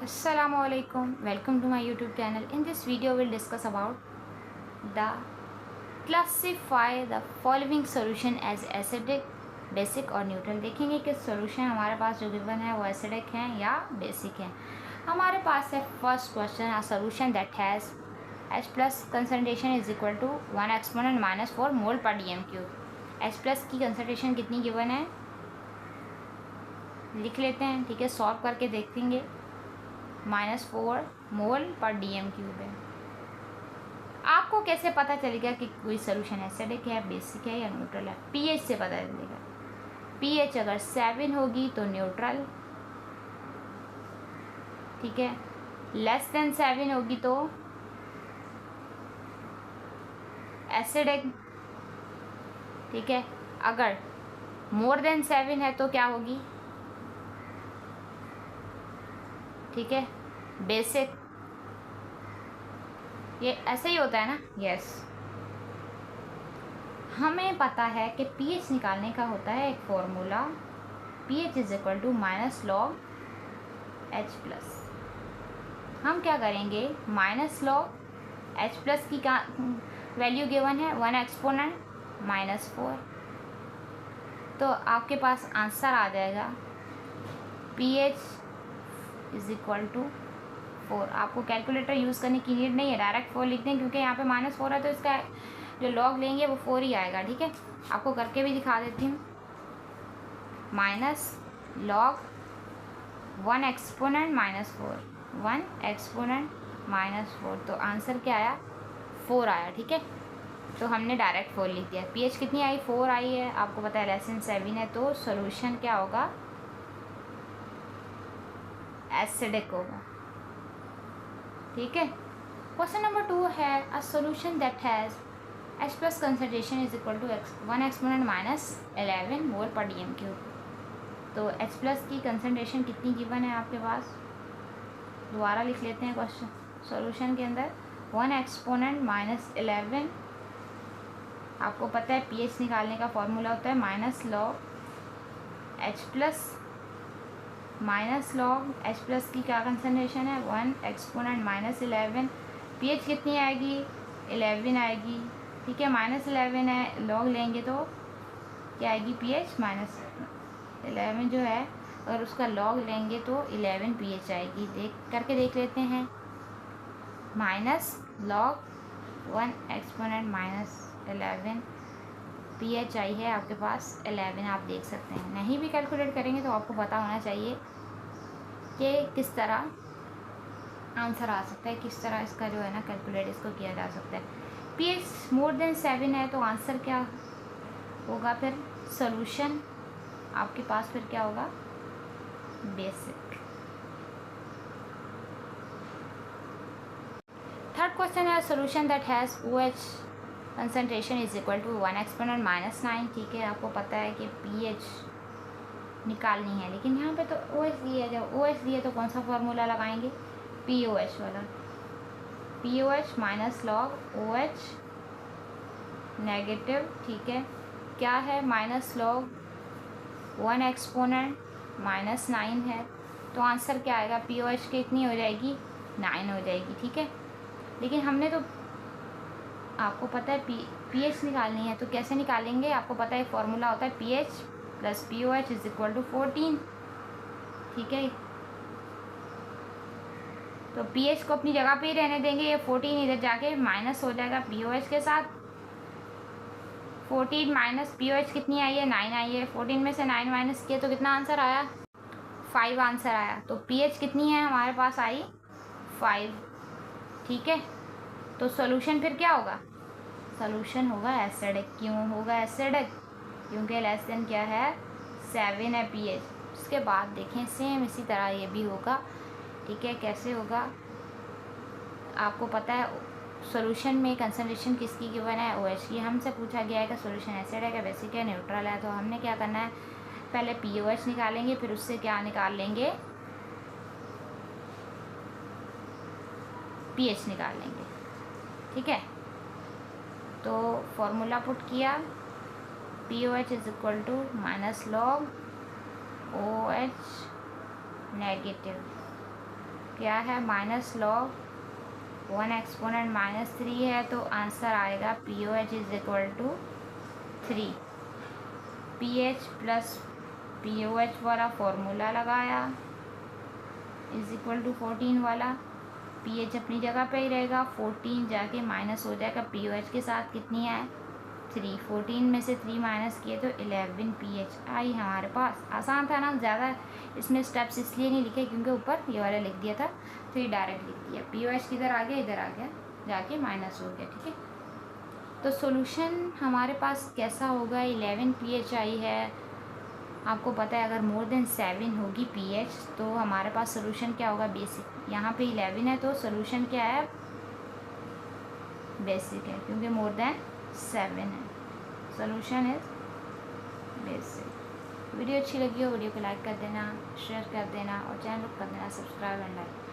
Assalamualaikum. Welcome to my YouTube channel. In this video, we'll discuss about the classify the following solution as acidic, basic और neutral. देखेंगे कि solution हमारे पास जो given है वो acidic है या basic है. हमारे पास है first question, a solution that has H plus concentration is equal to 1 exponent minus 4 mole per dm cube. H plus की concentration कितनी given है लिख लेते हैं. ठीक है, सॉल्व करके देखेंगे. -4 मोल पर डीएम क्यूब है. आपको कैसे पता चलेगा कि कोई सोल्यूशन एसिडिक है, बेसिक है या न्यूट्रल है? पीएच से पता चलेगा. पीएच अगर 7 होगी तो न्यूट्रल, ठीक है. लेस देन 7 होगी तो एसिडिक, ठीक है. अगर मोर देन 7 है तो क्या होगी? ठीक है, बेसिक. ये ऐसे ही होता है ना. यस, हमें पता है कि पीएच निकालने का होता है एक formula. PH is equal to minus log H plus. हम क्या करेंगे? माइनस लॉग एच प्लस की का वैल्यू गिवन है 1 एक्सपोनेंट -4. तो आपके पास आंसर आ जाएगा पीएच इज इक्वल टू 4. आपको कैलकुलेटर यूज़ करने की नीड नहीं है, डायरेक्ट 4 लिख दें क्योंकि यहाँ पे -4 है तो इसका जो लॉग लेंगे वो 4 ही आएगा. ठीक है, आपको करके भी दिखा देती हूँ. Minus log 1 exponent -4, 1 exponent -4. तो आंसर क्या आया? 4 आया. ठीक है, तो हमने डायरेक्ट 4 लिख दिया. पीएच कितनी आई? 4 आई है. आपको पता है लेस देन 7 है तो सोल्यूशन क्या होगा? एसिडिक होगा. ठीक है. क्वेश्चन नंबर 2 है a solution that has H plus concentration is equal to 1 exponent -11 mole per dm cube. तो H प्लस की कंसंट्रेशन कितनी गिवन है आपके पास? दोबारा लिख लेते हैं क्वेश्चन सॉल्यूशन के अंदर. 1 एक्सपोनेंट -11. आपको पता है पीएच निकालने का फॉर्मूला होता है minus log H plus minus log H plus की क्या कंसंट्रेशन है? 1 एक्सपोनेंट -11. पीएच कितनी आएगी? 11 आएगी. ठीक है, -11 है, लॉग लेंगे तो क्या आएगी? पीएच -11 जो है, अगर उसका लॉग लेंगे तो 11 पीएच आएगी. करके देख लेते हैं. माइनस लॉग 1 एक्सपोनेंट -11 पीएच आई है आपके पास 11. आप देख सकते हैं. नहीं भी कैलकुलेट करेंगे तो आपको पता होना चाहिए कि किस तरह आंसर आ सकता है, किस तरह इसका जो है ना कैलकुलेट इसको किया जा सकता है. पीएच मोर देन 7 है तो आंसर क्या होगा? फिर सॉल्यूशन आपके पास फिर क्या होगा? बेसिक. थर्ड क्वेश्चन है solution that has OH concentration is equal to 1 exponent -9. ठीक है, आपको पता है कि पीएच निकालनी है, लेकिन यहाँ पे तो OH दिया है. जब OH दिए तो कौन सा फार्मूला लगाएंगे? POH वाला. POH minus log OH negative. ठीक है, क्या है? माइनस लॉग 1 एक्सपोनेंट -9 है तो आंसर क्या आएगा? POH कितनी हो जाएगी? 9 हो जाएगी. ठीक है, लेकिन हमने तो आपको पता है पीएच निकालनी है तो कैसे निकालेंगे? आपको पता है फॉर्मूला होता है pH plus POH is equal to 14. ठीक है, तो पीएच को अपनी जगह पे ही रहने देंगे. ये 14 इधर जाके माइनस हो जाएगा POH के साथ. 14 माइनस POH कितनी आई है? 9 आई है. 14 में से 9 माइनस किए तो कितना आंसर आया? 5 आंसर आया. तो पीएच कितनी है हमारे पास? आई 5. ठीक है, तो सॉल्यूशन फिर क्या होगा? सॉल्यूशन होगा एसिडिक. क्यों होगा एसिडिक? क्योंकि लेस देन क्या है? 7 है पीएच. उसके बाद देखें सेम इसी तरह ये भी होगा. ठीक है, कैसे होगा? आपको पता है सॉल्यूशन में कंसंट्रेशन किसकी गिवन है? OH की. हमसे पूछा गया है कि सॉल्यूशन एसिड है, बेसिक है, न्यूट्रल है. तो हमने क्या करना है? पहले POH निकालेंगे, फिर उससे क्या निकाल लेंगे? पीएच निकाल लेंगे. ठीक है, तो फॉर्मूला पुट किया. POH is equal to minus log OH negative. क्या है, माइनस लॉग 1 एक्सपोनेंट माइनस 3 है, तो आंसर आएगा POH is equal to 3। PH plus POH वाला फॉर्मूला लगाया इज इक्वल टू 14 वाला, PH अपनी जगह पे ही रहेगा, 14 जाके माइनस हो जाएगा POH के साथ, कितनी है 3, 14 में से 3 माइनस किए तो 11 PH आई हमारे पास। आसान था ना, ज़्यादा इसमें स्टेप्स इसलिए नहीं लिखे क्योंकि ऊपर ये वाला लिख दिया था, तो ये डायरेक्ट लिख दिया। POH किधर आ गया, इधर आ गया, जाके माइनस हो गया। ठीक है, तो सॉल्यूशन हमारे पास कैसा होगा, 11 PH आई है। आपको पता है अगर मोर देन 7 होगी PH तो हमारे पास सोल्यूशन क्या होगा, बेसिक। यहाँ पे 11 है तो सोल्यूशन क्या है, बेसिक है, क्योंकि मोर देन 7 है, सोल्यूशन इज बेसिक। वीडियो अच्छी लगी हो वीडियो को लाइक कर देना, शेयर कर देना और चैनल को कर देना सब्सक्राइब एंड लाइक।